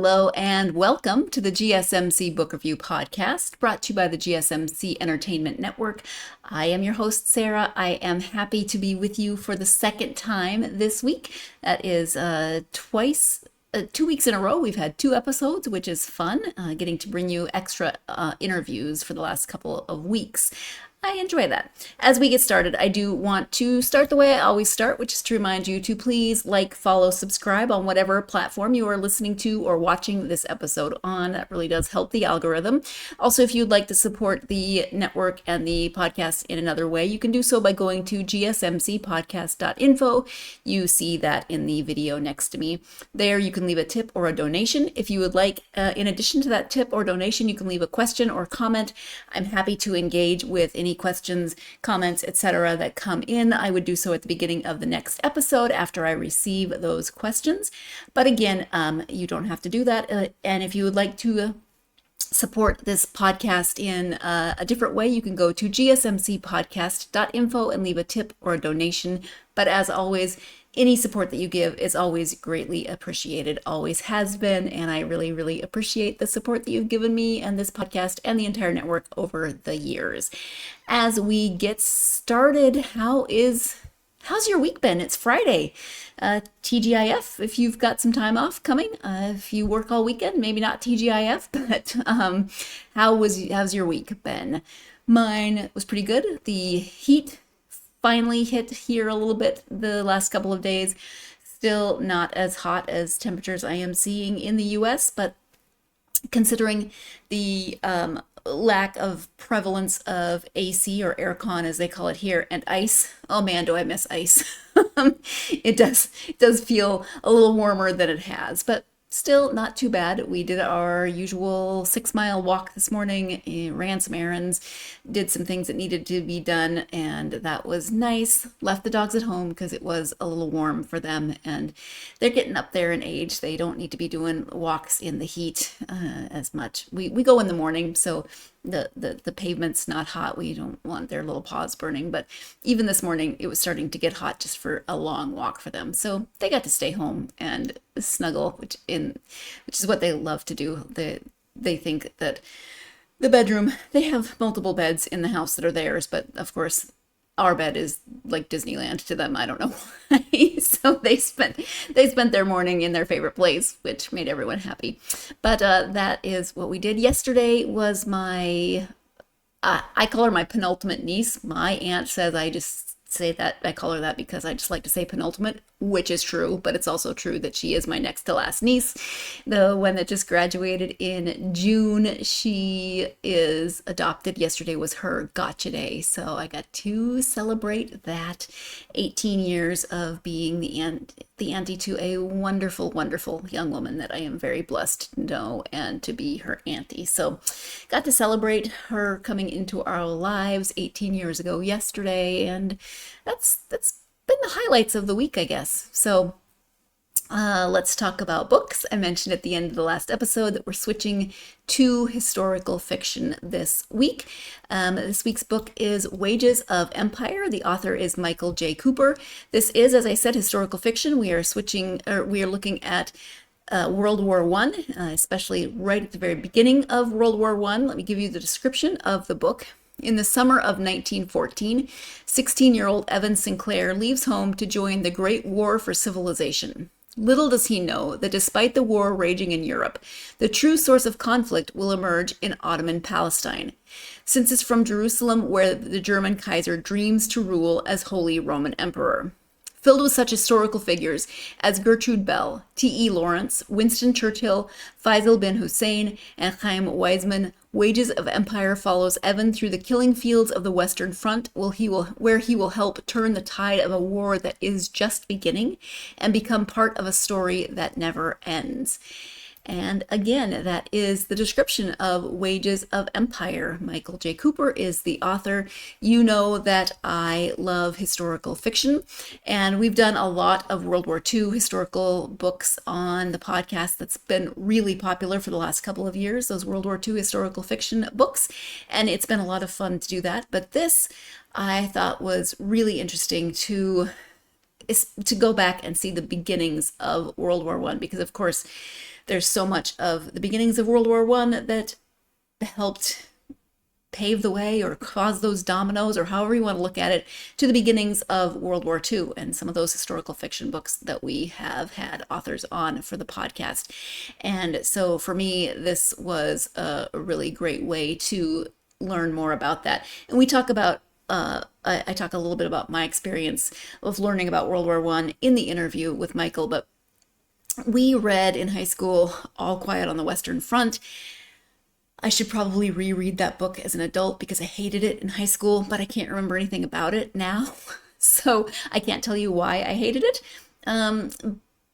Hello and welcome to the GSMC Book Review Podcast, brought to you by the GSMC Entertainment Network. I am your host, Sarah. I am happy to be with you for the second time this week. That is 2 weeks in a row. We've had 2 episodes, which is fun, getting to bring you extra interviews for the last couple of weeks. I enjoy that. As we get started, I do want to start the way I always start, which is to remind you to please like, follow, subscribe on whatever platform you are listening to or watching this episode on. That really does help the algorithm. Also, if you'd like to support the network and the podcast in another way, you can do so by going to gsmcpodcast.info. You see that in the video next to me. There you can leave a tip or a donation. If you would like, in addition to that tip or donation, you can leave a question or comment. I'm happy to engage with any questions, comments, etc. that come in. I would do so at the beginning of the next episode after I receive those questions. But again, you don't have to do that. And if you would like to support this podcast in a different way, you can go to gsmcpodcast.info and leave a tip or a donation. But as always, any support that you give is always greatly appreciated, always has been, and I really, really appreciate the support that you've given me and this podcast and the entire network over the years. As we get started, how's your week been? It's Friday. TGIF, if you've got some time off coming. If you work all weekend, maybe not TGIF, but how's your week been? Mine was pretty good. The heat finally hit here a little bit the last couple of days. Still not as hot as temperatures I am seeing in the US, but considering the lack of prevalence of AC or aircon as they call it here, and ice, oh man, do I miss ice. It does feel a little warmer than it has, but still not too bad. We did our usual 6-mile walk this morning, ran some errands, did some things that needed to be done, and that was nice. Left the dogs at home because it was a little warm for them, and they're getting up there in age. They don't need to be doing walks in the heat as much. We go in the morning, so the pavement's not hot. We don't want their little paws burning, but even this morning it was starting to get hot just for a long walk for them. So they got to stay home and snuggle, which is what they love to do. They think that the bedroom, they have multiple beds in the house that are theirs, but of course our bed is like Disneyland to them. I don't know why. So they spent their morning in their favorite place, which made everyone happy. But that is what we did. Yesterday was my, I call her my penultimate niece. My aunt says I call her that because I just like to say penultimate, which is true, but it's also true that she is my next to last niece. The one that just graduated in June, she is adopted. Yesterday was her gotcha day, so I got to celebrate that 18 years of being the auntie to a wonderful, wonderful young woman that I am very blessed to know and to be her auntie. So got to celebrate her coming into our lives 18 years ago yesterday, and that's been the highlights of the week, I guess. So let's talk about books. I mentioned at the end of the last episode that we're switching to historical fiction this week. This week's book is Wages of Empire. The author is Michael J. Cooper. This is, as I said, historical fiction. We are looking at World War I, especially right at the very beginning of World War I. Let me give you the description of the book. In the summer of 1914, 16-year-old Evan Sinclair leaves home to join the Great War for Civilization. Little does he know that despite the war raging in Europe, the true source of conflict will emerge in Ottoman Palestine, since it's from Jerusalem where the German Kaiser dreams to rule as Holy Roman Emperor. Filled with such historical figures as Gertrude Bell, T.E. Lawrence, Winston Churchill, Faisal bin Hussein, and Chaim Weizmann, Wages of Empire follows Evan through the killing fields of the Western Front, where he will help turn the tide of a war that is just beginning and become part of a story that never ends. And again, that is the description of Wages of Empire. Michael J. Cooper is the author. You know that I love historical fiction, and we've done a lot of World War II historical books on the podcast. That's been really popular for the last couple of years, those World War II historical fiction books, and it's been a lot of fun to do that. But this I thought was really interesting to is to go back and see the beginnings of World War One, because of course there's so much of the beginnings of World War One that helped pave the way or cause those dominoes, or however you want to look at it, to the beginnings of World War II and some of those historical fiction books that we have had authors on for the podcast. And so for me, this was a really great way to learn more about that. And we talk about I talk a little bit about my experience of learning about World War One in the interview with Michael, but we read in high school All Quiet on the Western Front. I should probably reread that book as an adult because I hated it in high school, but I can't remember anything about it now. So I can't tell you why I hated it.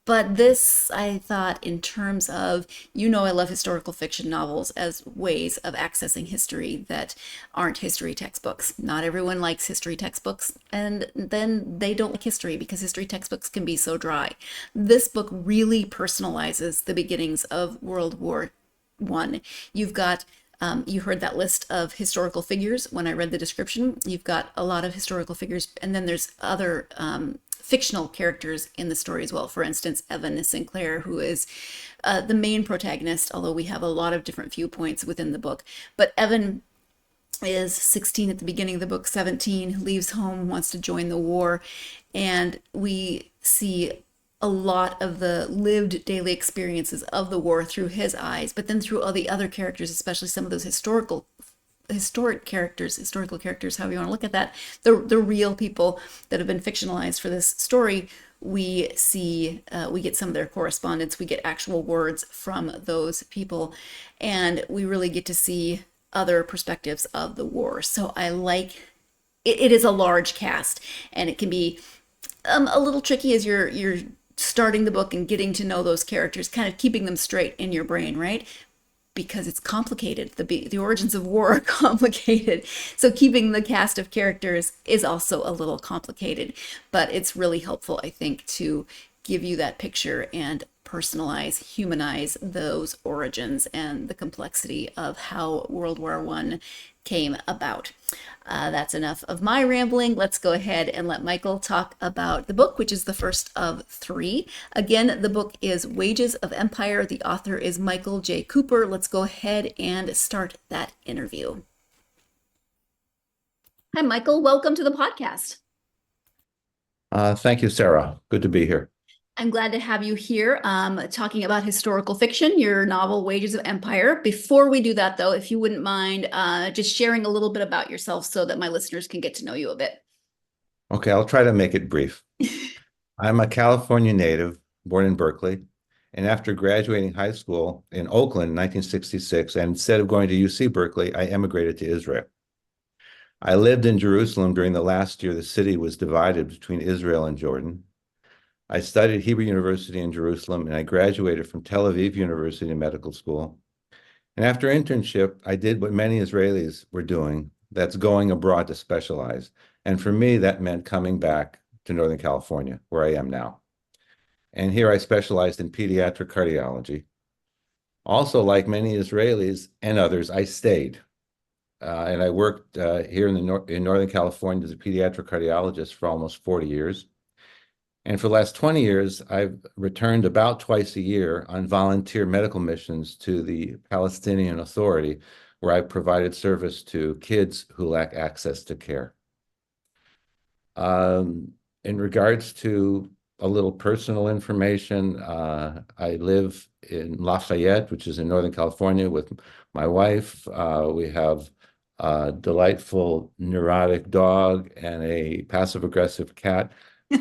But this, I thought, in terms of, I love historical fiction novels as ways of accessing history that aren't history textbooks. Not everyone likes history textbooks, and then they don't like history because history textbooks can be so dry. This book really personalizes the beginnings of World War One. You've got you heard that list of historical figures when I read the description. You've got a lot of historical figures, and then there's other fictional characters in the story as well. For instance, Evan Sinclair, who is the main protagonist, although we have a lot of different viewpoints within the book. But Evan is 16 at the beginning of the book, 17, leaves home, wants to join the war, and we see a lot of the lived daily experiences of the war through his eyes, but then through all the other characters, especially some of those historical characters, however you want to look at that, the real people that have been fictionalized for this story. We see, we get some of their correspondence, we get actual words from those people, and we really get to see other perspectives of the war. So I like it. It is a large cast, and it can be a little tricky as you're starting the book and getting to know those characters, kind of keeping them straight in your brain, right? Because it's complicated. The origins of war are complicated. So keeping the cast of characters is also a little complicated, but it's really helpful, I think, to give you that picture and personalize, humanize those origins and the complexity of how World War One came about. That's enough of my rambling. Let's go ahead and let Michael talk about the book, which is the first of three. Again, the book is Wages of Empire. The author is Michael J. Cooper. Let's go ahead and start that interview. Hi, Michael. Welcome to the podcast. Thank you, Sarah. Good to be here. I'm glad to have you here talking about historical fiction, your novel, Wages of Empire. Before we do that, though, if you wouldn't mind just sharing a little bit about yourself so that my listeners can get to know you a bit. Okay, I'll try to make it brief. I'm a California native, born in Berkeley, and after graduating high school in Oakland in 1966, and instead of going to UC Berkeley, I emigrated to Israel. I lived in Jerusalem during the last year the city was divided between Israel and Jordan. I studied Hebrew University in Jerusalem, and I graduated from Tel Aviv University Medical School. And after internship, I did what many Israelis were doing, that's going abroad to specialize. And for me, that meant coming back to Northern California, where I am now. And here I specialized in pediatric cardiology. Also, like many Israelis and others, I stayed. And I worked here in Northern California as a pediatric cardiologist for almost 40 years. And for the last 20 years, I've returned about twice a year on volunteer medical missions to the Palestinian Authority, where I provided service to kids who lack access to care. In regards to a little personal information, I live in Lafayette, which is in Northern California, with my wife. We have a delightful neurotic dog and a passive-aggressive cat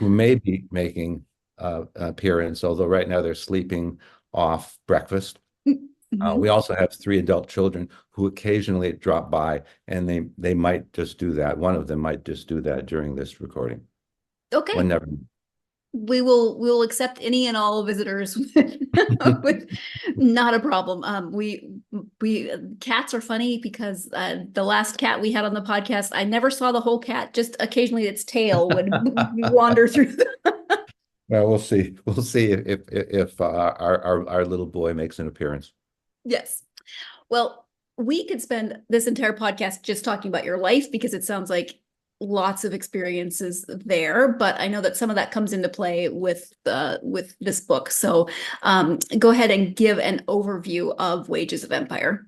who may be making an appearance, although right now they're sleeping off breakfast. We also have 3 adult children who occasionally drop by, and they might just do that. One of them might just do that during this recording. Okay. Whenever. We'll accept any and all visitors with not a problem. We cats are funny because the last cat we had on the podcast, I never saw the whole cat, just occasionally its tail would wander through. Well, we'll see. We'll see if our little boy makes an appearance. Yes. Well, we could spend this entire podcast just talking about your life because it sounds like lots of experiences there, but I know that some of that comes into play with this book. So go ahead and give an overview of Wages of Empire.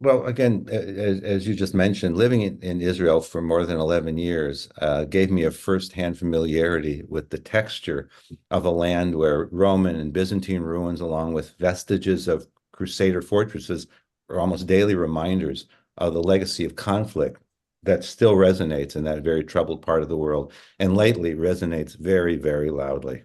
Well, again, as you just mentioned, living in Israel for more than 11 years gave me a firsthand familiarity with the texture of a land where Roman and Byzantine ruins, along with vestiges of Crusader fortresses, are almost daily reminders of the legacy of conflict that still resonates in that very troubled part of the world, and lately resonates very, very loudly.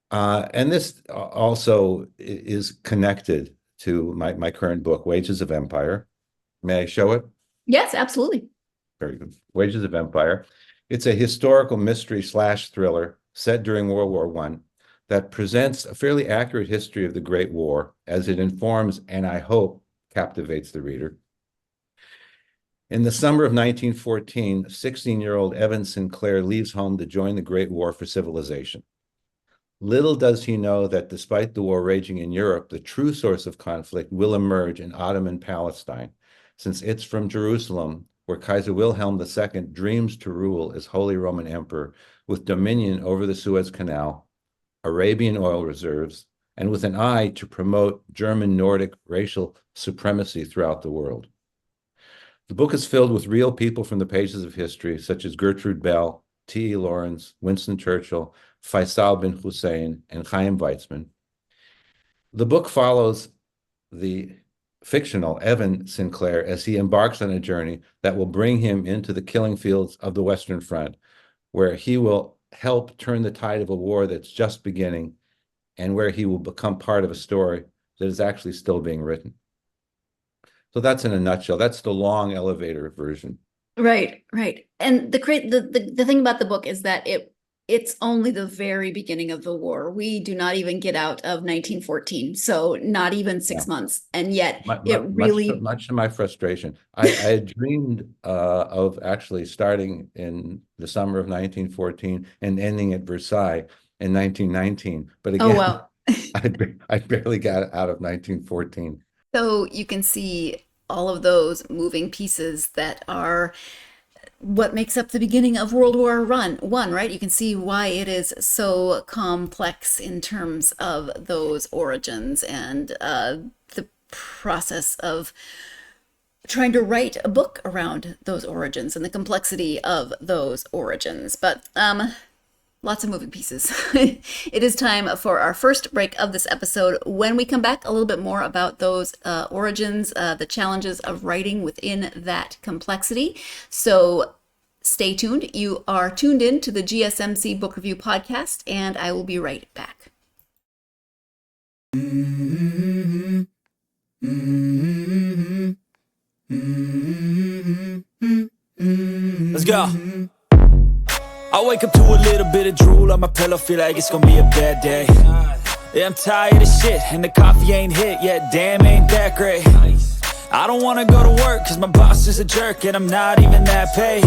And this also is connected to my current book, Wages of Empire. May I show it? Yes, absolutely. Very good. Wages of Empire. It's a historical mystery / thriller set during World War I that presents a fairly accurate history of the Great War as it informs, and I hope captivates the reader. In the summer of 1914, 16-year-old Evan Sinclair leaves home to join the Great War for civilization. Little does he know that despite the war raging in Europe, the true source of conflict will emerge in Ottoman Palestine, since it's from Jerusalem where Kaiser Wilhelm II dreams to rule as Holy Roman Emperor, with dominion over the Suez Canal, Arabian oil reserves, and with an eye to promote German Nordic racial supremacy throughout the world. The book is filled with real people from the pages of history, such as Gertrude Bell, T.E. Lawrence, Winston Churchill, Faisal bin Hussein, and Chaim Weizmann. The book follows the fictional Evan Sinclair as he embarks on a journey that will bring him into the killing fields of the Western Front, where he will help turn the tide of a war that's just beginning, and where he will become part of a story that is actually still being written. So that's in a nutshell. That's the long elevator version. Right. And the thing about the book is that it's only the very beginning of the war. We do not even get out of 1914, so not even 6 months, and yet it really much to my frustration. I had dreamed of actually starting in the summer of 1914 and ending at Versailles in 1919. But again, oh wow. I barely got out of 1914. So you can see all of those moving pieces that are what makes up the beginning of World War I, right? You can see why it is so complex in terms of those origins and the process of trying to write a book around those origins and the complexity of those origins. But lots of moving pieces. It is time for our first break of this episode. When we come back, a little bit more about those origins, the challenges of writing within that complexity. So stay tuned. You are tuned in to the GSMC Book Review Podcast, and I will be right back. Let's go. I wake up to a little bit of drool on my pillow, feel like it's gonna be a bad day. Yeah, I'm tired of shit, and the coffee ain't hit yet, damn, ain't that great. I don't wanna go to work, cause my boss is a jerk, and I'm not even that paid.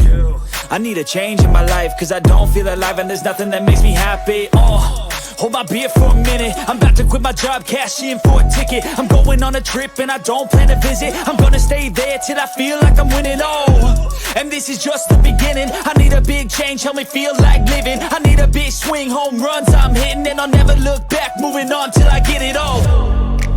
I need a change in my life, cause I don't feel alive, and there's nothing that makes me happy. Hold my beer for a minute, I'm about to quit my job, cash in for a ticket. I'm going on a trip and I don't plan to visit. I'm gonna stay there till I feel like I'm winning, and this is just the beginning. I need a big change, help me feel like living. I need a big swing, home runs I'm hitting, and I'll never look back, moving on till I get it all.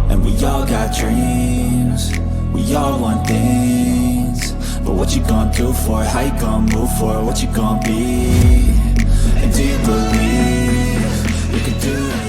And we all got dreams, we all want things, but what you gonna do for it? How you gonna move for it? What you gonna be? And do you believe you can do anything?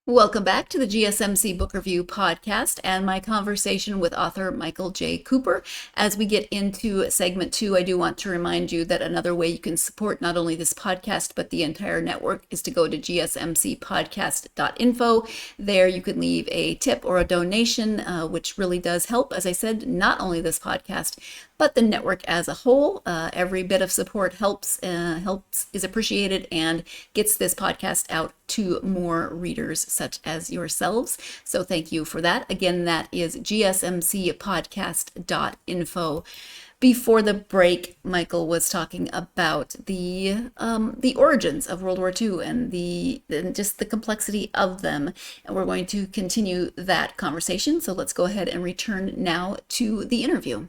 Welcome back to the GSMC Book Review Podcast and my conversation with author Michael J. Cooper. As we get into segment 2, I do want to remind you that another way you can support not only this podcast, but the entire network is to go to gsmcpodcast.info. There you can leave a tip or a donation, which really does help, as I said, not only this podcast, but the network as a whole. Every bit of support helps, is appreciated, and gets this podcast out to more readers such as yourselves. So thank you for that. Again, that is gsmcpodcast.info. Before the break, Michael was talking about the origins of World War II and just the complexity of them, and we're going to continue that conversation. So let's go ahead and return now to the interview.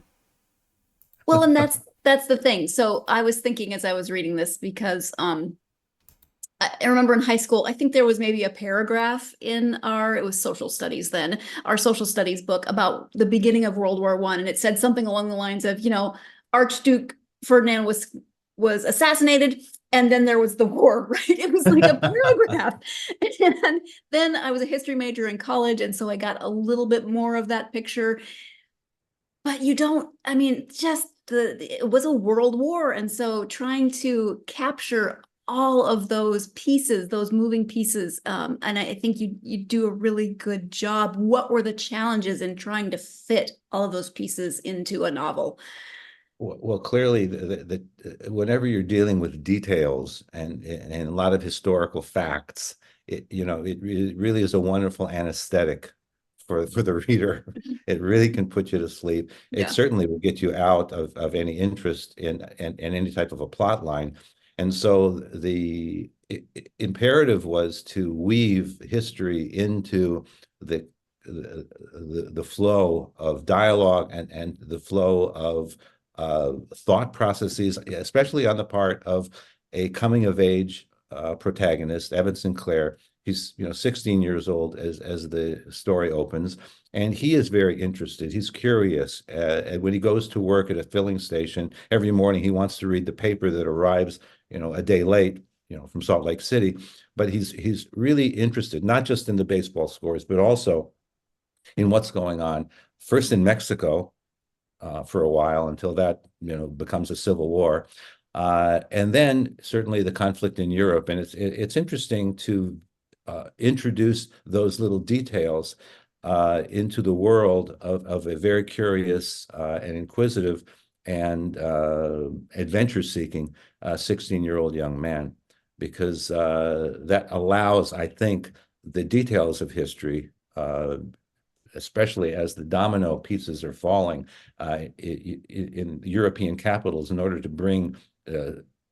Well, and that's the thing. So I was thinking as I was reading this because I remember in high school, I think there was maybe a paragraph in it was social studies then, our social studies book about the beginning of World War I. And it said something along the lines of, Archduke Ferdinand was assassinated, and then there was the war, right? It was like a paragraph. And then I was a history major in college, and so I got a little bit more of that picture. But it was a world war. And so trying to capture all of those pieces, those moving pieces. And I think you do a really good job. What were the challenges in trying to fit all of those pieces into a novel? Well, clearly, whenever you're dealing with details and a lot of historical facts, it really is a wonderful anesthetic for the reader. It really can put you to sleep. It Yeah. certainly will get you out of any interest in any type of a plot line. And so the imperative was to weave history into the flow of dialogue and the flow of thought processes, especially on the part of a coming of age protagonist, Evan Sinclair. He's 16 years old as the story opens, and he is very interested. He's curious. And when he goes to work at a filling station every morning, he wants to read the paper that arrives, a day late, from Salt Lake City. But he's really interested, not just in the baseball scores, but also in what's going on, first in Mexico, for a while until that becomes a civil war, and then certainly the conflict in Europe. And it's interesting to introduce those little details into the world of a very curious and inquisitive and adventure-seeking 16-year-old young man, because that allows, I think, the details of history, especially as the domino pieces are falling in European capitals, in order to bring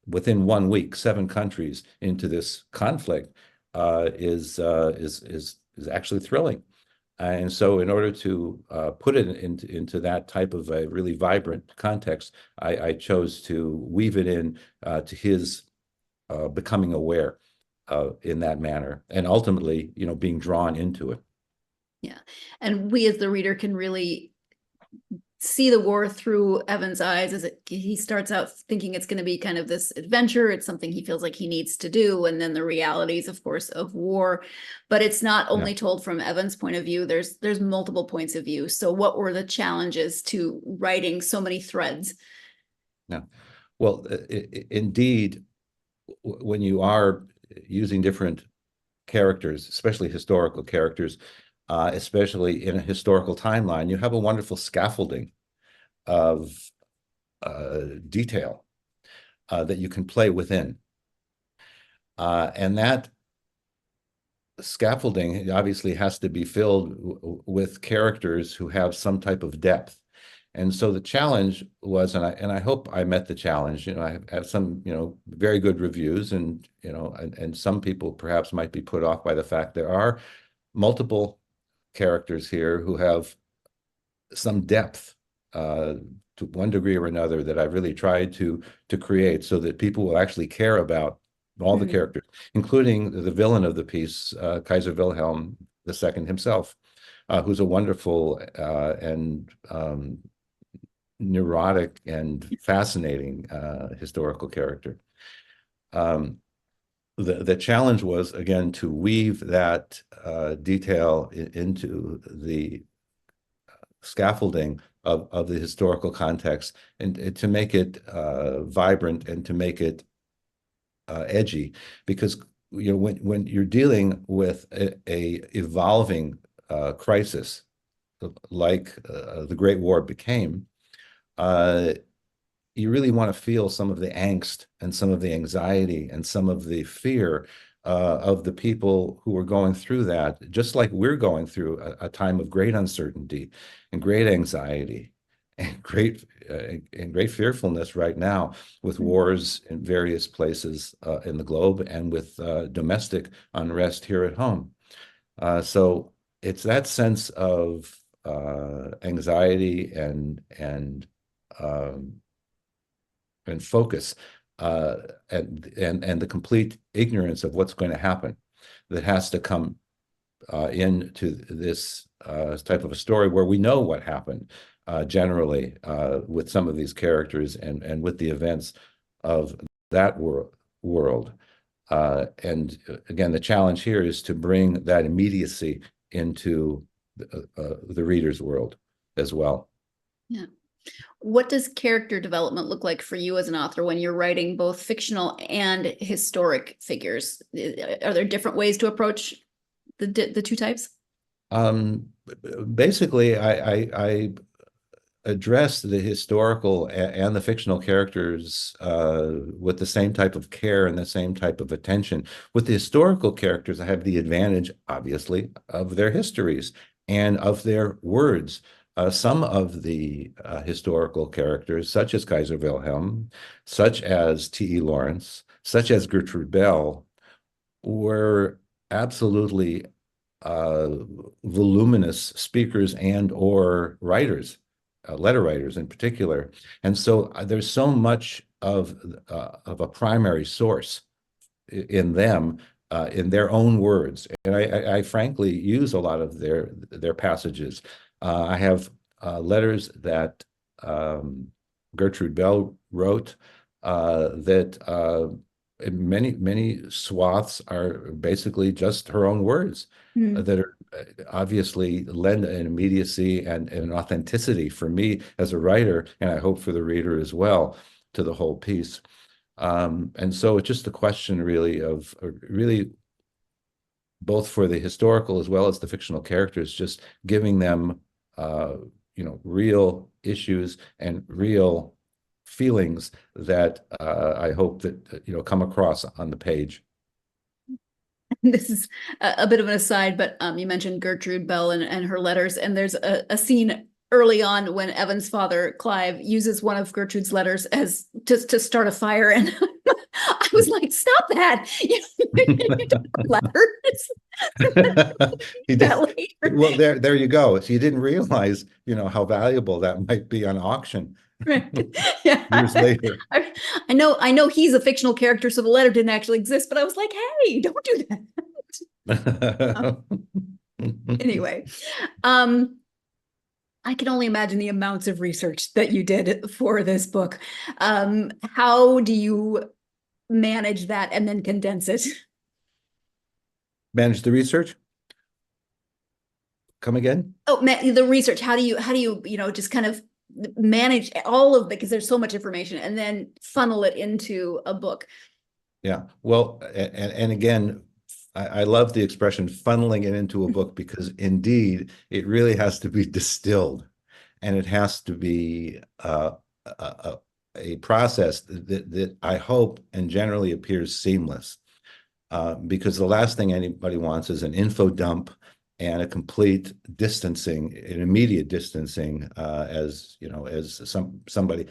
within 1 week 7 countries into this conflict, is actually thrilling. And so, in order to put it into that type of a really vibrant context, I chose to weave it in to his becoming aware in that manner, and ultimately, being drawn into it. Yeah. And we as the reader can really see the war through Evan's eyes as he starts out thinking it's going to be kind of this adventure. It's something he feels like he needs to do. And then the realities, of course, of war. But it's not only told from Evan's point of view. There's multiple points of view. So what were the challenges to writing so many threads? Yeah. Well, indeed, when you are using different characters, especially historical characters, especially in a historical timeline, you have a wonderful scaffolding of detail that you can play within. And that scaffolding obviously has to be filled with characters who have some type of depth. And so the challenge was, and I hope I met the challenge. I have some, very good reviews, and and some people perhaps might be put off by the fact there are multiple characters here who have some depth to one degree or another that I've really tried to create, so that people will actually care about all the characters, including the villain of the piece, Kaiser Wilhelm II himself, who's a wonderful and neurotic and fascinating historical character. The challenge was, again, to weave that detail into the scaffolding of the historical context, and to make it vibrant and to make it edgy, because when you're dealing with a evolving crisis like the Great War became, you really want to feel some of the angst and some of the anxiety and some of the fear of the people who are going through that, just like we're going through a time of great uncertainty and great anxiety. and great fearfulness right now with wars in various places in the globe and with domestic unrest here at home. So it's that sense of anxiety um, and focus and the complete ignorance of what's going to happen that has to come into this type of a story where we know what happened generally with some of these characters and with the events of that world. And again, the challenge here is to bring that immediacy into the reader's world as well. Yeah. What does character development look like for you as an author when you're writing both fictional and historic figures? Are there different ways to approach the two types? Basically, I address the historical and the fictional characters with the same type of care and the same type of attention. With the historical characters, I have the advantage, obviously, of their histories and of their words. Some of the historical characters, such as Kaiser Wilhelm, such as T.E. Lawrence, such as Gertrude Bell, were absolutely voluminous speakers and or writers, letter writers in particular. And so there's so much of a primary source in them, in their own words. And I frankly use a lot of their passages. I have letters that Gertrude Bell wrote that many swaths are basically just her own words that are obviously lend an immediacy and an authenticity for me as a writer, and I hope for the reader as well, to the whole piece. And so it's just a question really of really both for the historical as well as the fictional characters, just giving them real issues and real feelings that I hope that come across on the page. This is a bit of an aside, but you mentioned Gertrude Bell and her letters, and there's a scene early on when Evan's father, Clive, uses one of Gertrude's letters as just to start a fire, and I was like, "Stop that! You don't letters." He did. Well, there you go. So you didn't realize, how valuable that might be on auction. Right. Yeah. Years later. I know he's a fictional character, so the letter didn't actually exist, but I was like, hey, don't do that. Anyway, I can only imagine the amounts of research that you did for this book. How do you manage that and then condense it? Manage the research? Come again? Oh, the research. How do you just kind of manage all of it, because there's so much information, and then funnel it into a book? Yeah. Well, and again, I love the expression funneling it into a book, because indeed it really has to be distilled, and it has to be a process that I hope and generally appears seamless, because the last thing anybody wants is an info dump and a complete distancing, an immediate distancing, as somebody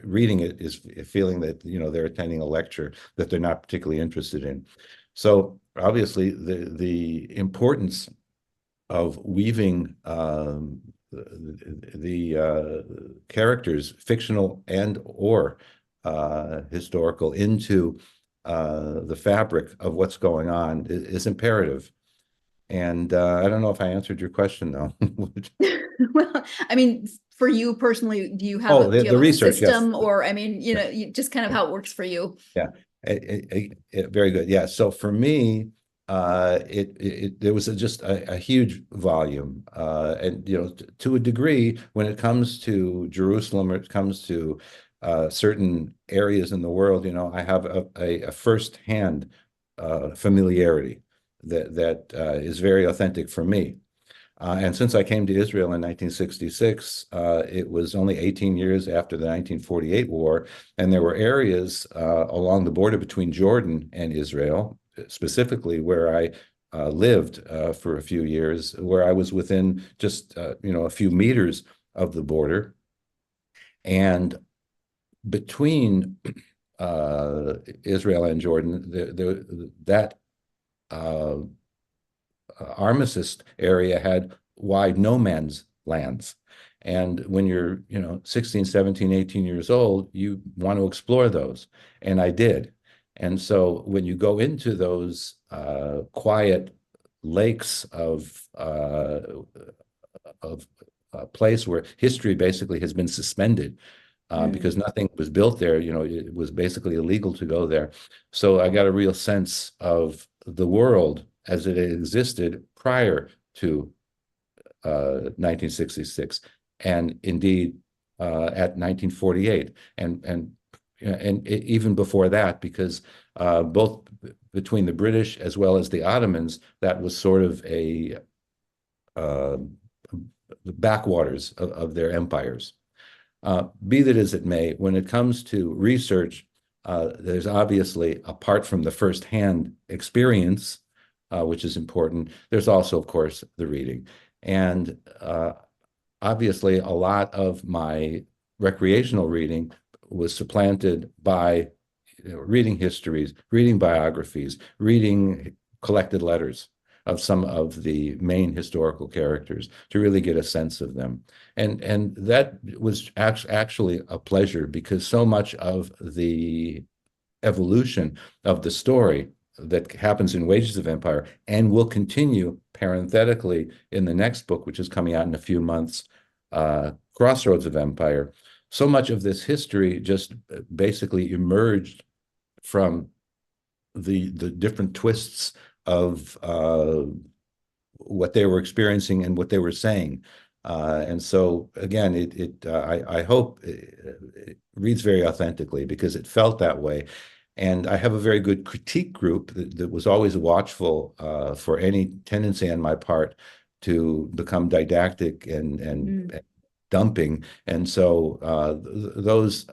reading it is feeling that they're attending a lecture that they're not particularly interested in. So obviously the importance of weaving the characters, fictional and or historical, into the fabric of what's going on is imperative. And I don't know if I answered your question, though. Well, I mean, for you personally, do you have the research system, yes. or you just kind of how it works for you? Yeah, very good. Yeah, so for me, there was just a huge volume, and to a degree, when it comes to Jerusalem, or it comes to certain areas in the world, I have a firsthand familiarity that is very authentic for me. And since I came to Israel in 1966, it was only 18 years after the 1948 war, and there were areas along the border between Jordan and Israel, specifically where I lived for a few years, where I was within just a few meters of the border, And between Israel and Jordan, that armistice area had wide no man's lands. And when you're, 16, 17, 18 years old, you want to explore those. And I did. And so when you go into those quiet lakes of a place where history basically has been suspended, because nothing was built there, it was basically illegal to go there. So I got a real sense of the world as it existed prior to 1966, and indeed at 1948, and even before that, because both between the British as well as the Ottomans, that was sort of the backwaters of their empires. Be that as it may, when it comes to research, there's obviously, apart from the firsthand experience, which is important, there's also, of course, the reading. And obviously, a lot of my recreational reading was supplanted by reading histories, reading biographies, reading collected letters of some of the main historical characters to really get a sense of them. And that was actually a pleasure, because so much of the evolution of the story that happens in Wages of Empire and will continue parenthetically in the next book, which is coming out in a few months, Crossroads of Empire. So much of this history just basically emerged from the different twists of what they were experiencing and what they were saying. And so again, I hope it reads very authentically, because it felt that way. And I have a very good critique group that was always watchful for any tendency on my part to become didactic and dumping. And so those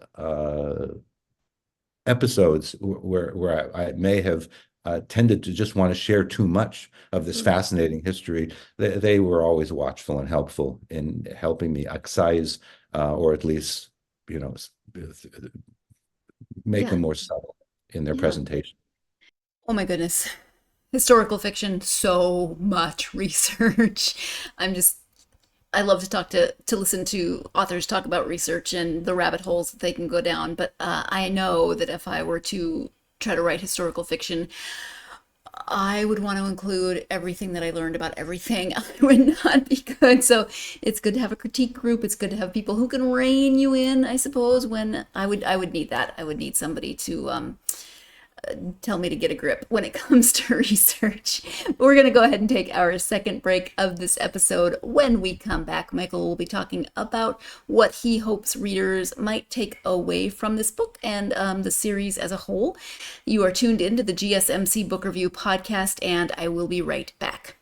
episodes where I may have tended to just want to share too much of this fascinating history, they were always watchful and helpful in helping me excise, or at least, make them more subtle in their presentation. Oh my goodness. Historical fiction, so much research. I love to talk to listen to authors talk about research and the rabbit holes that they can go down. But I know that if I were to try to write historical fiction, I would want to include everything that I learned about everything. I would not be good. So it's good to have a critique group. It's good to have people who can rein you in, I suppose, when I would need that. I would need somebody to tell me to get a grip when it comes to research. We're going to go ahead and take our second break of this episode. When we come back, Michael will be talking about what he hopes readers might take away from this book and the series as a whole. You are tuned into the GSMC Book Review podcast, and I will be right back.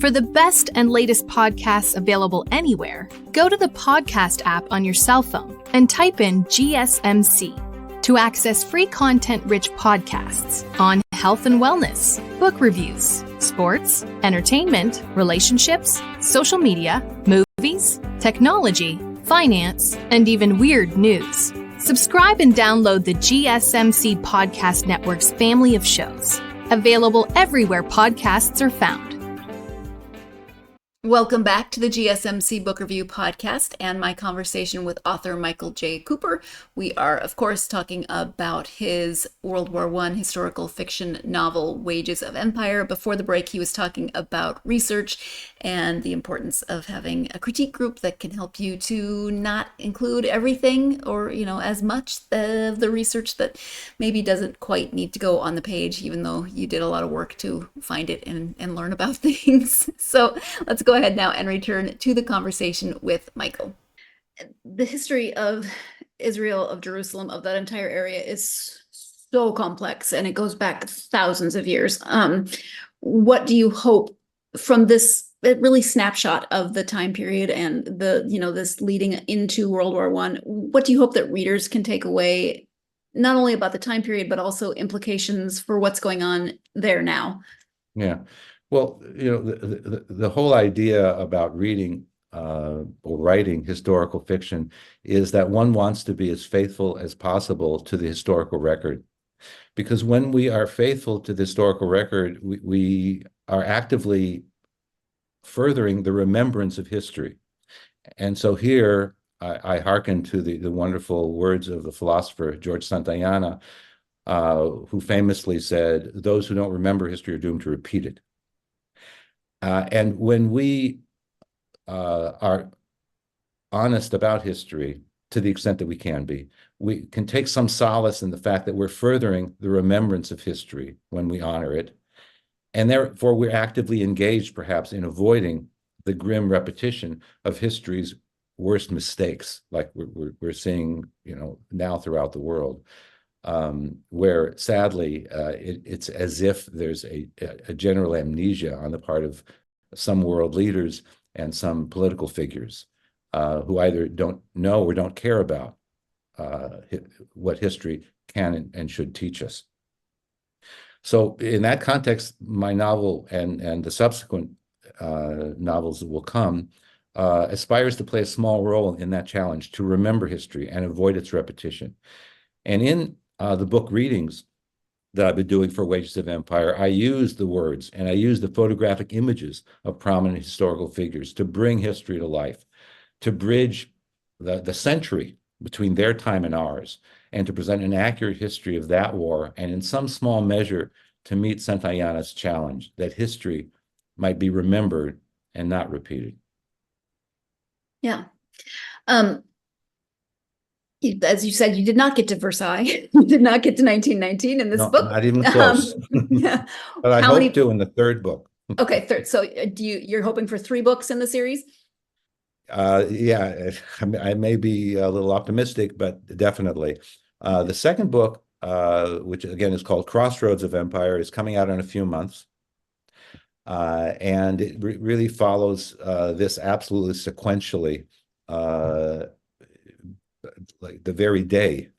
For the best and latest podcasts available anywhere, go to the podcast app on your cell phone and type in GSMC to access free content-rich podcasts on health and wellness, book reviews, sports, entertainment, relationships, social media, movies, technology, finance, and even weird news. Subscribe and download the GSMC Podcast Network's family of shows, available everywhere podcasts are found. Welcome back to the GSMC Book Review podcast and my conversation with author Michael J. Cooper. We are, of course, talking about his World War I historical fiction novel, Wages of Empire. Before the break, he was talking about research and the importance of having a critique group that can help you to not include everything or, as much of the research that maybe doesn't quite need to go on the page, even though you did a lot of work to find it and learn about things. So let's go ahead now and return to the conversation with Michael. The history of Israel, of Jerusalem, of that entire area is so complex, and it goes back thousands of years. What do you hope from this really snapshot of the time period and this leading into World War I? What do you hope that readers can take away, not only about the time period, but also implications for what's going on there now? Yeah. Well, the whole idea about reading or writing historical fiction is that one wants to be as faithful as possible to the historical record. Because when we are faithful to the historical record, we are actively furthering the remembrance of history. And so here I hearken to the wonderful words of the philosopher George Santayana, who famously said, "Those who don't remember history are doomed to repeat it." And when we are honest about history, to the extent that we can take some solace in the fact that we're furthering the remembrance of history when we honor it. And therefore, we're actively engaged, perhaps, in avoiding the grim repetition of history's worst mistakes, like we're seeing, now throughout the world, where sadly it's as if there's a general amnesia on the part of some world leaders and some political figures who either don't know or don't care about what history can and should teach us. So in that context, my novel and the subsequent novels that will come aspires to play a small role in that challenge to remember history and avoid its repetition. And in the book readings that I've been doing for Wages of Empire, I use the words and I use the photographic images of prominent historical figures to bring history to life, to bridge the century between their time and ours, and to present an accurate history of that war, and in some small measure to meet Santayana's challenge that history might be remembered and not repeated. Yeah. As you said, you did not get to Versailles. You did not get to 1919 in this No, book. not even close. Yeah. But I How many- hope to in the third book. Okay, third. So you're hoping for 3 books in the series? Yeah, I may be a little optimistic, but definitely. The second book, which again is called Crossroads of Empire, is coming out in a few months. And it really follows this absolutely sequentially, like the very day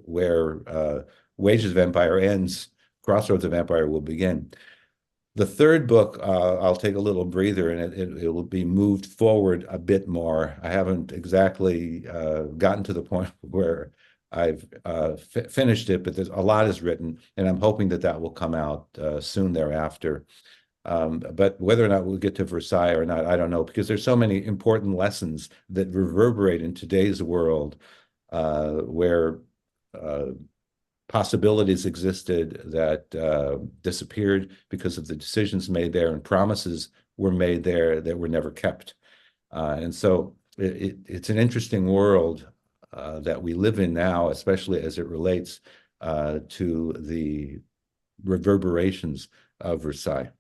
where Wages of Empire ends, Crossroads of Empire will begin. The third book, I'll take a little breather, and it will be moved forward a bit more. I haven't exactly gotten to the point where I've finished it, but there's a lot is written, and I'm hoping that will come out soon thereafter. But whether or not we'll get to Versailles or not, I don't know, because there's so many important lessons that reverberate in today's world where possibilities existed that disappeared because of the decisions made there, and promises were made there that were never kept. And so it's an interesting world that we live in now, especially as it relates to the reverberations of Versailles.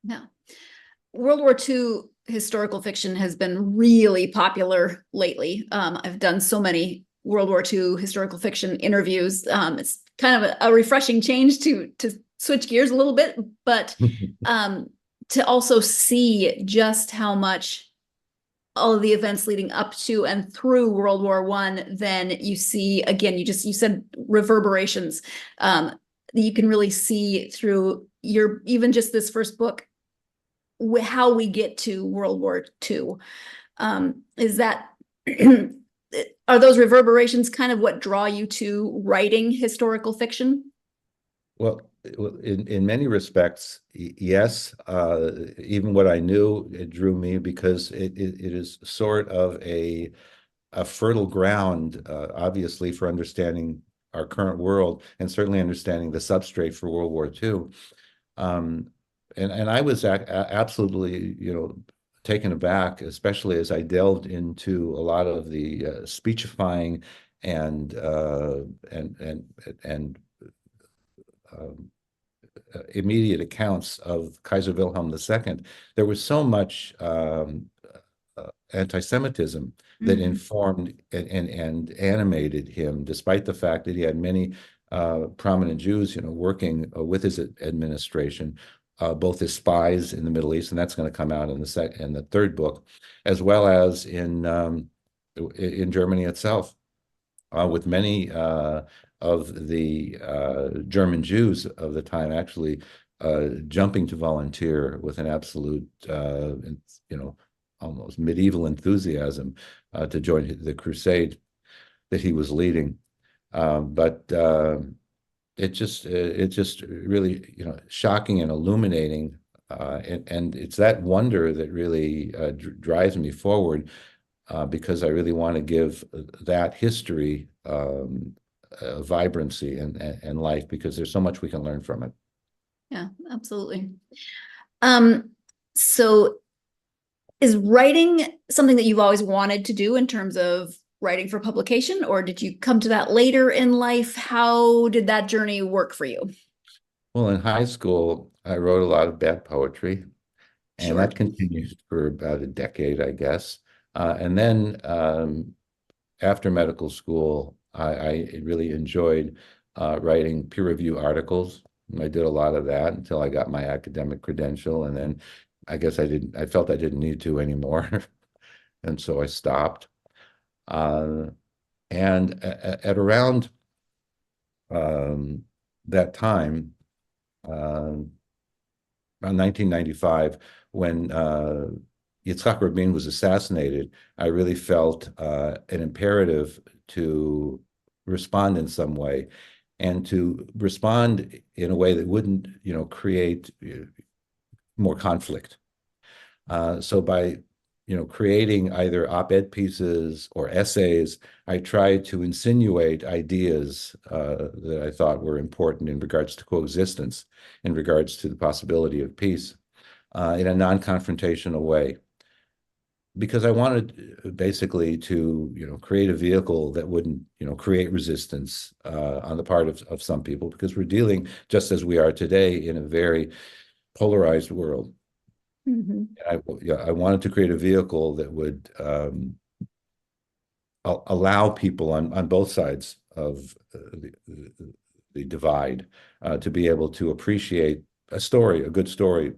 Yeah. World War II historical fiction has been really popular lately. I've done so many World War II historical fiction interviews. It's kind of a refreshing change to switch gears a little bit, but to also see just how much all of the events leading up to and through World War I, then you see, again, you said reverberations. You can really see through even just this first book, how we get to World War II. Is that, are those reverberations kind of what draw you to writing historical fiction? Well, in many respects, yes. Even what I knew, it drew me because it is sort of a fertile ground, obviously, for understanding our current world, and certainly understanding the substrate for World War II. And I was absolutely, taken aback, especially as I delved into a lot of the speechifying and immediate accounts of Kaiser Wilhelm II. There was so much anti-Semitism that informed and animated him, despite the fact that he had many prominent Jews, working with his administration, both as spies in the Middle East, and that's going to come out in the third book, as well as in Germany itself, with many of the German Jews of the time actually jumping to volunteer with an absolute, almost medieval enthusiasm to join the crusade that he was leading. But it just really, shocking and illuminating. And it's that wonder that really drives me forward, because I really want to give that history vibrancy and life, because there's so much we can learn from it. Yeah, absolutely. So is writing something that you've always wanted to do in terms of writing for publication, or did you come to that later in life? How did that journey work for you? Well, in high school, I wrote a lot of bad poetry, and Sure. that continued for about a decade, I guess. And then after medical school, I really enjoyed writing peer review articles. I did a lot of that until I got my academic credential, and then I guess I felt I didn't need to anymore, and so I stopped. And at around that time, around 1995, when Yitzhak Rabin was assassinated, I really felt an imperative to respond in some way, and to respond in a way that wouldn't, create more conflict. So by creating either op-ed pieces or essays, I tried to insinuate ideas that I thought were important in regards to coexistence, in regards to the possibility of peace, in a non-confrontational way. Because I wanted basically to, create a vehicle that wouldn't, create resistance on the part of some people, because we're dealing, just as we are today, in a very polarized world. Mm-hmm. I wanted to create a vehicle that would allow people on both sides of the divide to be able to appreciate a story, a good story,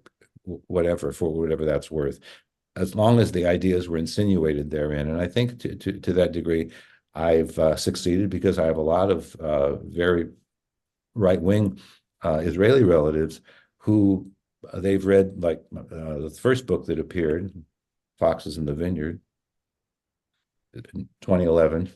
whatever, for whatever that's worth, as long as the ideas were insinuated therein. And I think to that degree, I've succeeded, because I have a lot of very right-wing Israeli relatives who they've read, like the first book that appeared, Foxes in the Vineyard, in 2011,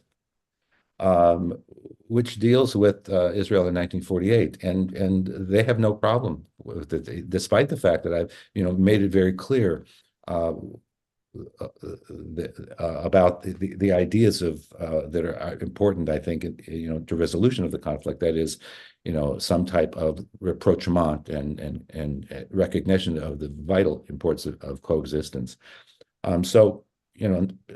which deals with Israel in 1948, and they have no problem with it, despite the fact that I've made it very clear about the ideas of that are important, I think, to resolution of the conflict. That is, some type of rapprochement and recognition of the vital importance of coexistence. So,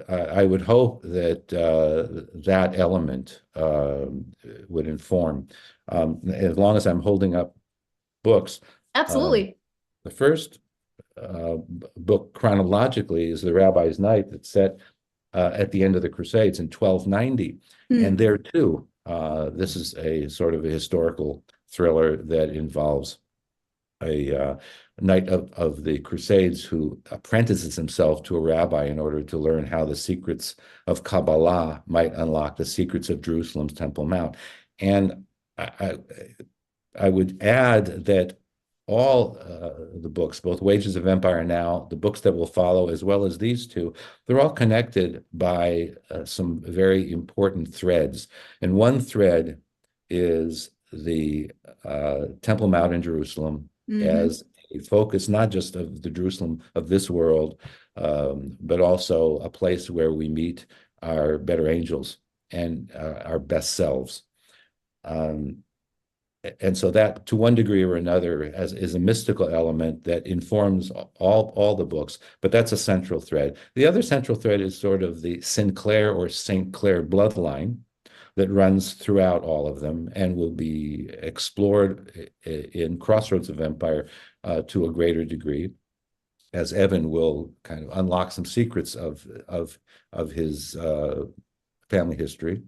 I would hope that that element would inform, as long as I'm holding up books. Absolutely. The first book chronologically is The Rabbi's Night, that's set at the end of the Crusades in 1290. And there too, this is a sort of a historical thriller that involves a knight of the Crusades who apprentices himself to a rabbi in order to learn how the secrets of Kabbalah might unlock the secrets of Jerusalem's Temple Mount. And I would add that all the books, both Wages of Empire Now, the books that will follow, as well as these two, they're all connected by some very important threads. And one thread is the Temple Mount in Jerusalem, as a focus, not just of the Jerusalem of this world, but also a place where we meet our better angels and our best selves. And so that, to one degree or another, is a mystical element that informs all the books, but that's a central thread. The other central thread is sort of the Sinclair or St. Clair bloodline that runs throughout all of them and will be explored in Crossroads of Empire to a greater degree, as Evan will kind of unlock some secrets of his family history.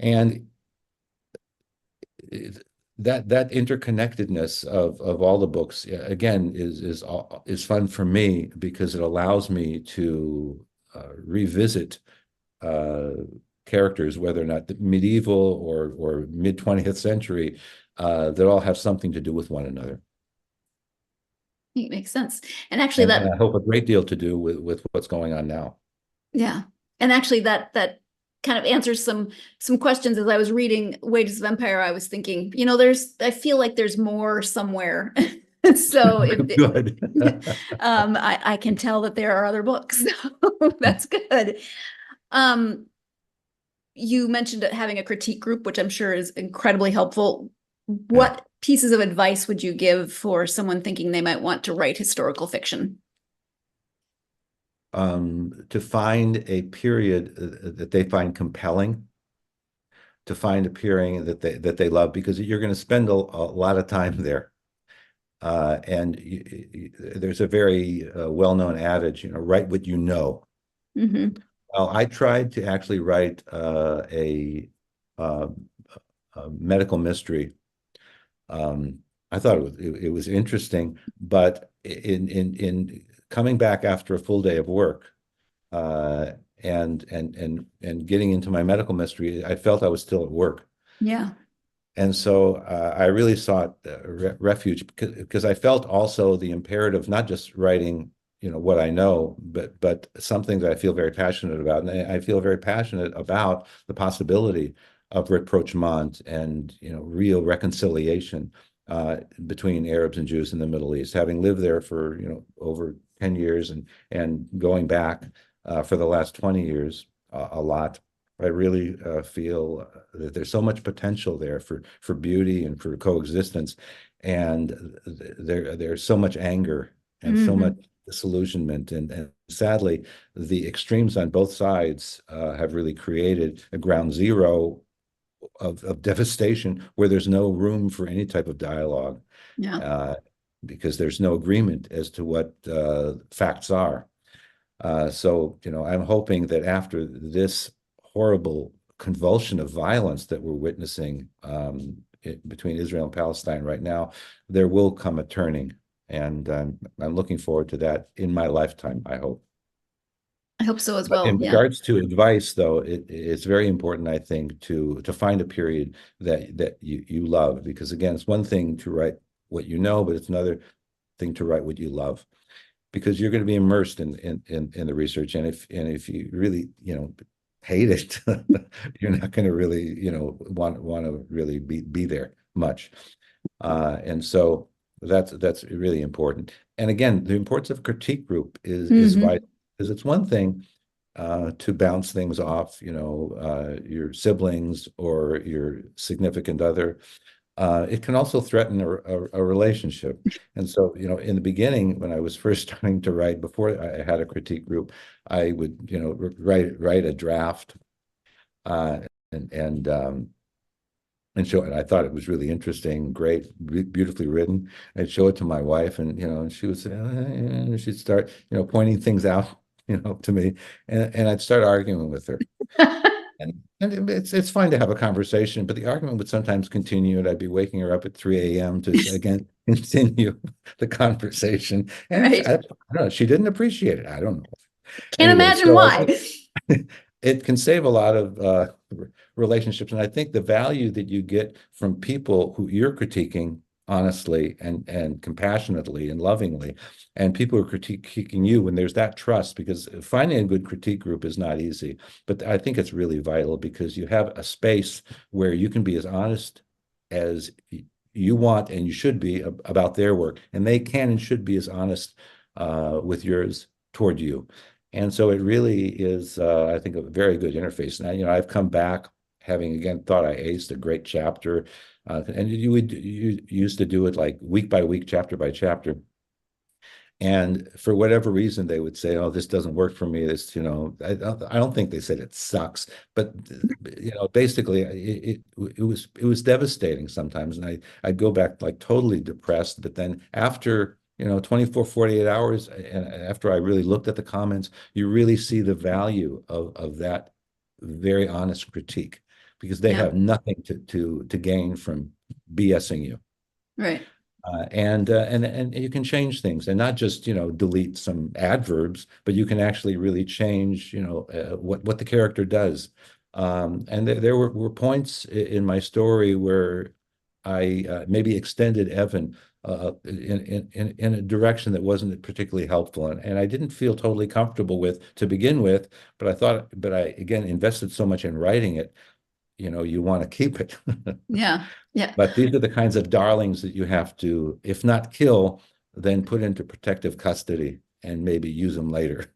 And that interconnectedness of all the books, again, is fun for me, because it allows me to revisit characters, whether or not the medieval or mid 20th century, that all have something to do with one another. It makes sense. And actually And I hope a great deal to do with what's going on now. yeah. And actually that kind of answers some questions. As I was reading Wages of Empire, I was thinking, I feel like there's more somewhere. So Good. I can tell that there are other books. So that's good. You mentioned having a critique group, which I'm sure is incredibly helpful. What pieces of advice would you give for someone thinking they might want to write historical fiction? To find a period that they find compelling, to find a period that they love, because you're going to spend a lot of time there. And there's a very well-known adage, write what you know. Mm-hmm. Well, I tried to actually write a medical mystery. I thought it was interesting, but in coming back after a full day of work, and getting into my medical mystery, I felt I was still at work. Yeah. And so I really sought refuge, because I felt also the imperative, not just writing, what I know, but something that I feel very passionate about. And I feel very passionate about the possibility of rapprochement and, real reconciliation between Arabs and Jews in the Middle East. Having lived there for, over 10 years and going back for the last 20 years a lot. I really feel that there's so much potential there for beauty and for coexistence, and there's so much anger and so much disillusionment, and sadly, the extremes on both sides have really created a ground zero of devastation where there's no room for any type of dialogue, because there's no agreement as to what facts are. So, I'm hoping that after this horrible convulsion of violence that we're witnessing between Israel and Palestine right now, there will come a turning. And I'm looking forward to that in my lifetime, I hope. I hope so as But well. in regards to advice, though, it's very important, I think, to find a period that you love, because again, it's one thing to write what you know, but it's another thing to write what you love, because you're going to be immersed in the research, and if you really hate it, you're not going to really want to really be there much, and so that's really important. And again, the importance of critique group is vital, because it's one thing to bounce things off your siblings or your significant other. It can also threaten a relationship. And so, in the beginning, when I was first starting to write, before I had a critique group, I would, write a draft and show it. I thought it was really interesting, great, beautifully written. I'd show it to my wife, and she would say, she'd start, pointing things out, to me, and I'd start arguing with her. And it's fine to have a conversation, but the argument would sometimes continue, and I'd be waking her up at 3 a.m. to again continue the conversation. And Right. I don't know, she didn't appreciate it. I don't know. Can't imagine why. It can save a lot of relationships, and I think the value that you get from people who you're critiquing honestly and compassionately and lovingly, and people who are critiquing you, when there's that trust, because finding a good critique group is not easy, but I think it's really vital, because you have a space where you can be as honest as you want and you should be about their work, and they can and should be as honest with yours toward you. And so it really is, I think, a very good interface. Now, I've come back having again thought I aced a great chapter, and you used to do it like week by week, chapter by chapter. And for whatever reason, they would say, "Oh, this doesn't work for me." This, I don't think they said it sucks, but basically, it was devastating sometimes, and I'd go back like totally depressed. But then after 24, 48 hours, and after I really looked at the comments, you really see the value of that very honest critique, because they have nothing to gain from BSing you. Right. And you can change things, and not just delete some adverbs, but you can actually really change what the character does. And there were points in my story where I maybe extended Evan in a direction that wasn't particularly helpful, and I didn't feel totally comfortable with to begin with. But I again invested so much in writing it. You want to keep it. Yeah. Yeah. But these are the kinds of darlings that you have to, if not kill, then put into protective custody and maybe use them later.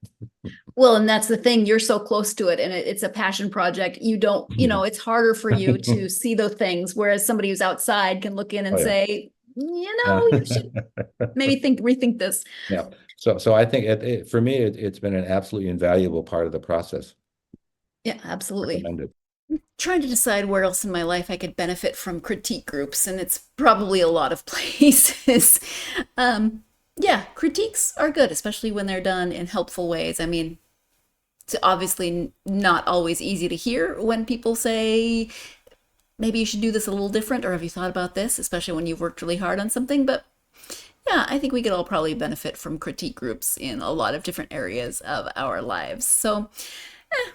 Well, and that's the thing. You're so close to it, and it's a passion project. You don't, it's harder for you to see those things, whereas somebody who's outside can look in and Oh, yeah. say, you should maybe rethink this. Yeah. So I think for me, it's been an absolutely invaluable part of the process. Yeah, absolutely. Recommended. Trying to decide where else in my life I could benefit from critique groups, and it's probably a lot of places. Yeah, critiques are good, especially when they're done in helpful ways. I mean, it's obviously not always easy to hear when people say, maybe you should do this a little different, or have you thought about this, especially when you've worked really hard on something. But yeah, I think we could all probably benefit from critique groups in a lot of different areas of our lives. So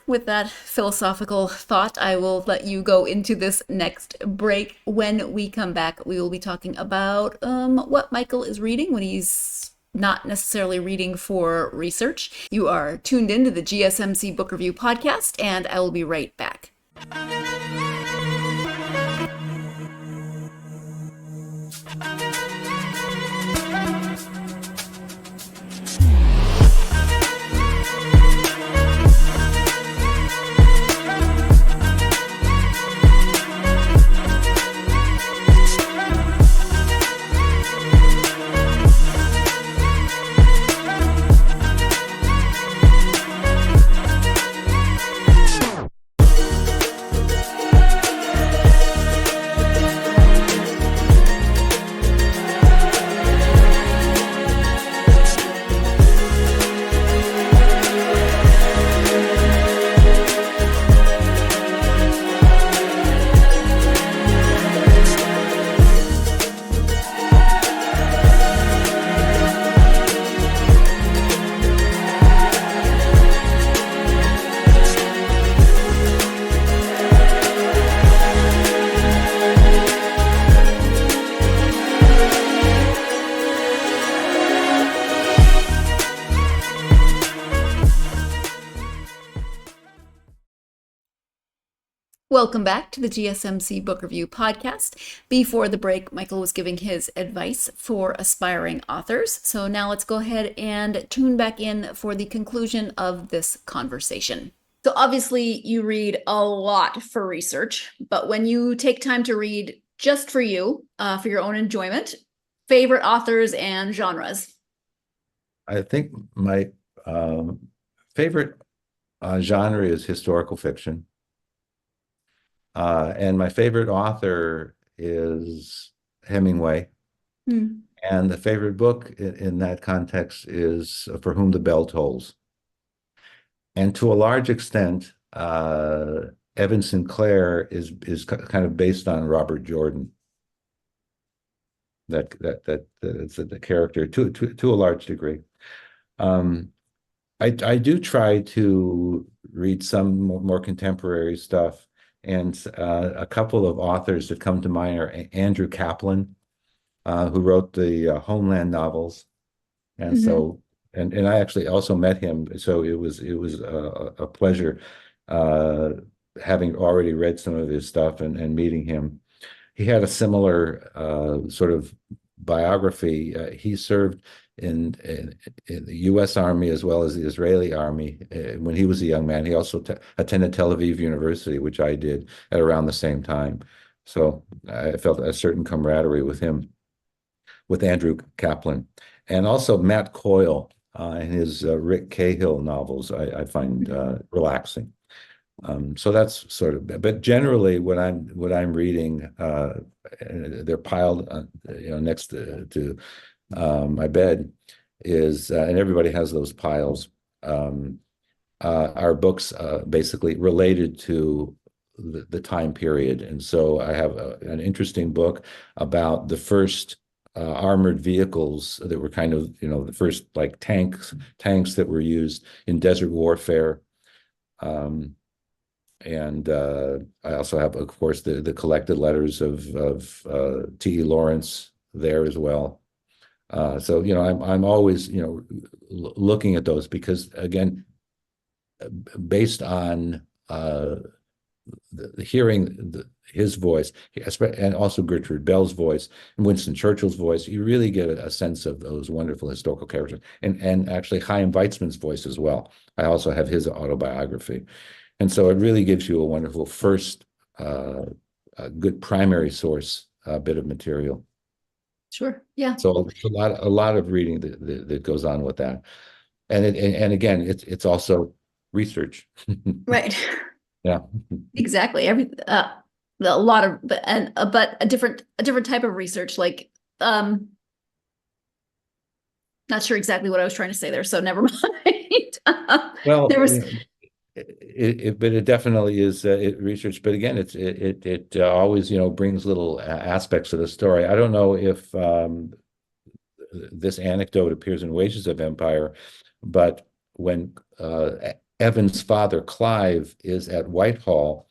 with that philosophical thought, I will let you go into this next break. When we come back, we will be talking about what Michael is reading when he's not necessarily reading for research. You are tuned into the GSMC Book Review Podcast, and I will be right back. Welcome back to the GSMC Book Review Podcast. Before the break, Michael was giving his advice for aspiring authors. So now let's go ahead and tune back in for the conclusion of this conversation. So obviously you read a lot for research, but when you take time to read just for you, for your own enjoyment, favorite authors and genres? I think my favorite genre is historical fiction. And my favorite author is Hemingway. And the favorite book in that context is For Whom the Bell Tolls. And to a large extent, Evan Sinclair is kind of based on Robert Jordan. That's the character to a large degree. I do try to read some more contemporary stuff. And a couple of authors that come to mind are Andrew Kaplan, who wrote the Homeland novels, and so and I actually also met him. So it was a pleasure having already read some of his stuff and meeting him. He had a similar sort of biography. He served in the U.S. Army as well as the Israeli Army when he was a young man. He also attended Tel Aviv University, which I did at around the same time. So I felt a certain camaraderie with him, with Andrew Kaplan, and also Matt Coyle and his Rick Cahill novels. I find relaxing. So that's sort of, but generally what I'm reading, they're piled next to my bed is, and everybody has those piles, are books basically related to the time period. And so I have an interesting book about the first armored vehicles that were kind of, the first like tanks that were used in desert warfare. And I also have, of course, the collected letters of T.E. Lawrence there as well. So, I'm always, looking at those because, again, based on hearing his voice, and also Gertrude Bell's voice and Winston Churchill's voice, you really get a sense of those wonderful historical characters, and actually Chaim Weizmann's voice as well. I also have his autobiography, and so it really gives you a wonderful first, a good primary source bit of material. Sure. Yeah. So a lot of reading that goes on with that, and again, it's also research. Right. Yeah. Exactly. A lot of, but a different type of research, like, not sure exactly what I was trying to say there, so never mind. Well, There was, but it definitely is research. But again, it always, brings little aspects of the story. I don't know if this anecdote appears in Wages of Empire, but when Evan's father, Clive, is at Whitehall,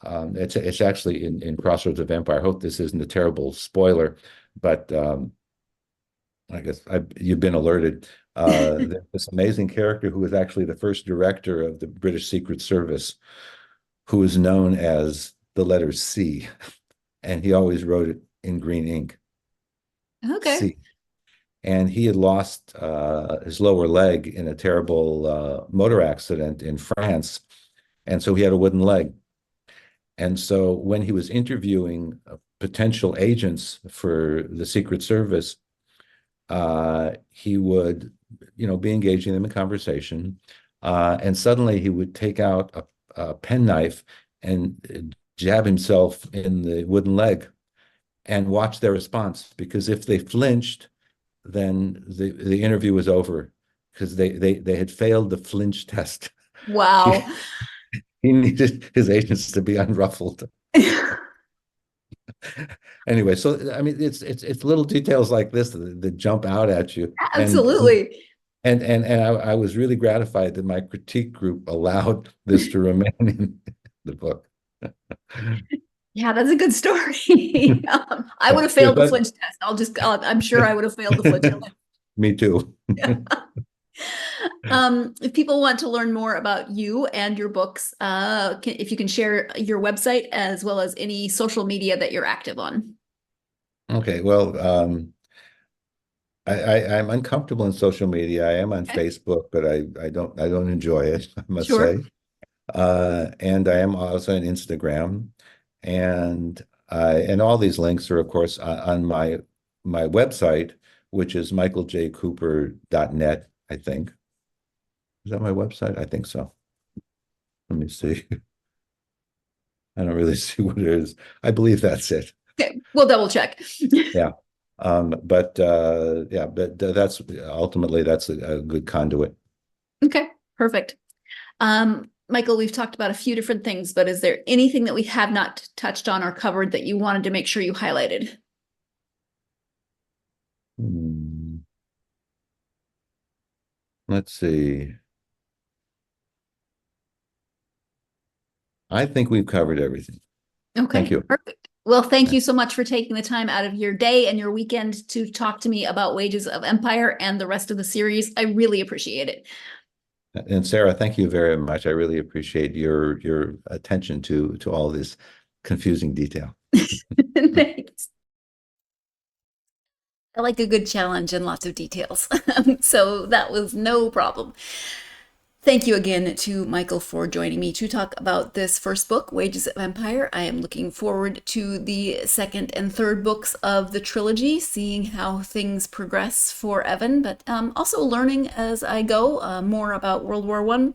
it's actually in Crossroads of Empire. I hope this isn't a terrible spoiler, but I guess you've been alerted. There's this amazing character who was actually the first director of the British Secret Service, who is known as the letter C, and he always wrote it in green ink. okay. C. And he had lost his lower leg in a terrible motor accident in France, and so he had a wooden leg. And so when he was interviewing potential agents for the Secret Service, he would, be engaging them in conversation, and suddenly he would take out a penknife and jab himself in the wooden leg and watch their response, because if they flinched, then the interview was over, because they had failed the flinch test. Wow. He needed his agents to be unruffled. Anyway, so I mean, it's little details like this that jump out at you. Absolutely. And I was really gratified that my critique group allowed this to remain in the book. Yeah, that's a good story. I would have failed the flinch test. I'm sure I would have failed the flinch test. Me too. If people want to learn more about you and your books, if you can share your website as well as any social media that you're active on. Okay, well, I'm uncomfortable in social media. I am on Facebook, but I don't enjoy it, I must Sure. say. And I am also on Instagram, and all these links are, of course, on my website, which is michaeljcooper.net, I think. Is that my website? I think so. Let me see. I don't really see what it is. I believe that's it. Okay, we'll double check. Yeah. But that's ultimately that's a good conduit. Okay, perfect. Michael, we've talked about a few different things, but is there anything that we have not touched on or covered that you wanted to make sure you highlighted? Let's see. I think we've covered everything. Okay, Thank you. perfect. Well, thank you so much for taking the time out of your day and your weekend to talk to me about Wages of Empire and the rest of the series. I really appreciate it. And Sarah, thank you very much. I really appreciate your attention to all this confusing detail. Thanks. I like a good challenge and lots of details. So that was no problem. Thank you again to Michael for joining me to talk about this first book, Wages of Empire. I am looking forward to the second and third books of the trilogy, seeing how things progress for Evan, but also learning as I go more about World War I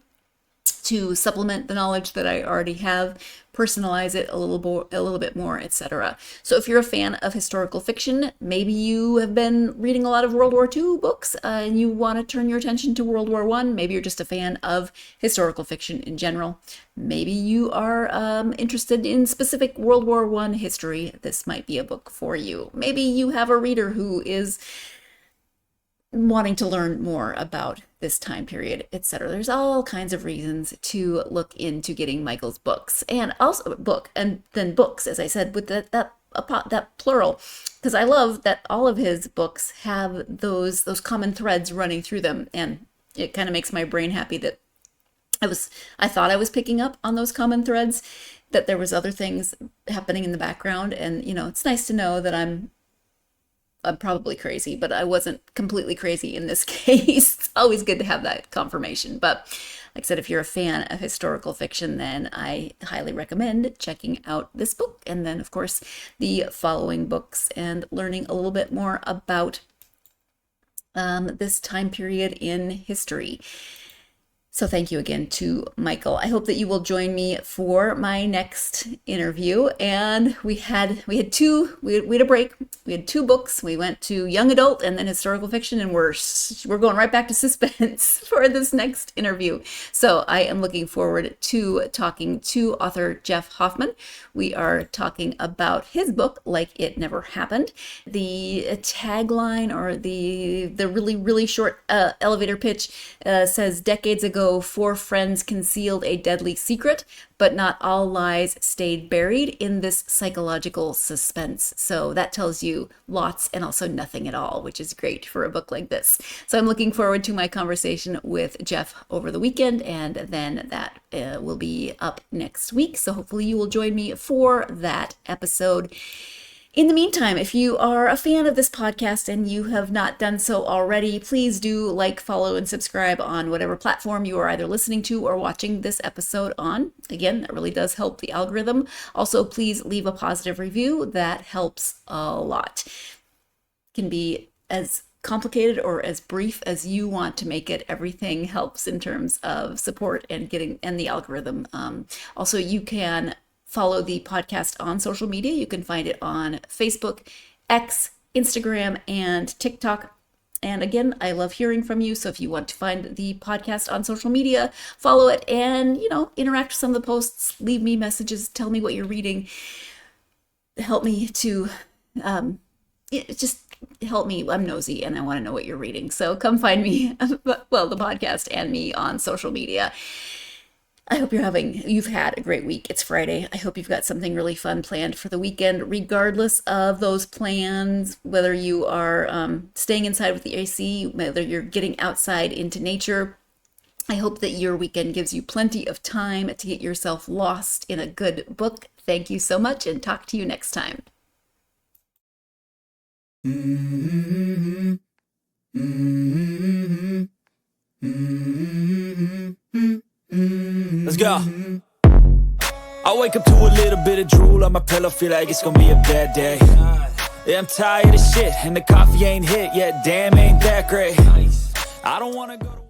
to supplement the knowledge that I already have, personalize it a little bit more, etc. So if you're a fan of historical fiction, maybe you have been reading a lot of World War II books and you want to turn your attention to World War I, maybe you're just a fan of historical fiction in general. Maybe you are interested in specific World War I history. This might be a book for you. Maybe you have a reader who is wanting to learn more about this time period, etc. There's all kinds of reasons to look into getting Michael's books, and also then books, as I said, with that that plural, because I love that all of his books have those common threads running through them, and it kind of makes my brain happy that I thought I was picking up on those common threads, that there was other things happening in the background. And it's nice to know that I'm probably crazy, but I wasn't completely crazy in this case. It's always good to have that confirmation. But like I said, if you're a fan of historical fiction, then I highly recommend checking out this book, and then of course the following books, and learning a little bit more about this time period in history. So thank you again to Michael. I hope that you will join me for my next interview. And we had a break. We had 2 books. We went to young adult and then historical fiction, and we're going right back to suspense for this next interview. So I am looking forward to talking to author Jeff Hoffman. We are talking about his book, Like It Never Happened. The tagline, or the really, really short elevator pitch says, decades ago, 4 friends concealed a deadly secret, but not all lies stayed buried in this psychological suspense. So that tells you lots and also nothing at all, which is great for a book like this. So I'm looking forward to my conversation with Jeff over the weekend, and then that will be up next week. So hopefully you will join me for that episode. In the meantime, if you are a fan of this podcast and you have not done so already, please do like, follow, and subscribe on whatever platform you are either listening to or watching this episode on. Again, that really does help the algorithm. Also, please leave a positive review. That helps a lot. It can be as complicated or as brief as you want to make it. Everything helps in terms of support and the algorithm. Also, you can follow the podcast on social media. You can find it on Facebook, X, Instagram, and TikTok. And again, I love hearing from you. So if you want to find the podcast on social media, follow it and, interact with some of the posts, leave me messages, tell me what you're reading. Help me to, just help me. I'm nosy and I want to know what you're reading. So come find me, the podcast and me on social media. I hope you've had a great week. It's Friday. I hope you've got something really fun planned for the weekend, regardless of those plans, whether you are staying inside with the AC, whether you're getting outside into nature. I hope that your weekend gives you plenty of time to get yourself lost in a good book. Thank you so much, and talk to you next time. Mm-hmm. Mm-hmm. Mm-hmm. Let's go. I wake up to a little bit of drool on my pillow, feel like it's gonna be a bad day. Yeah, I'm tired of shit, and the coffee ain't hit yet, damn, ain't that great. I don't wanna go to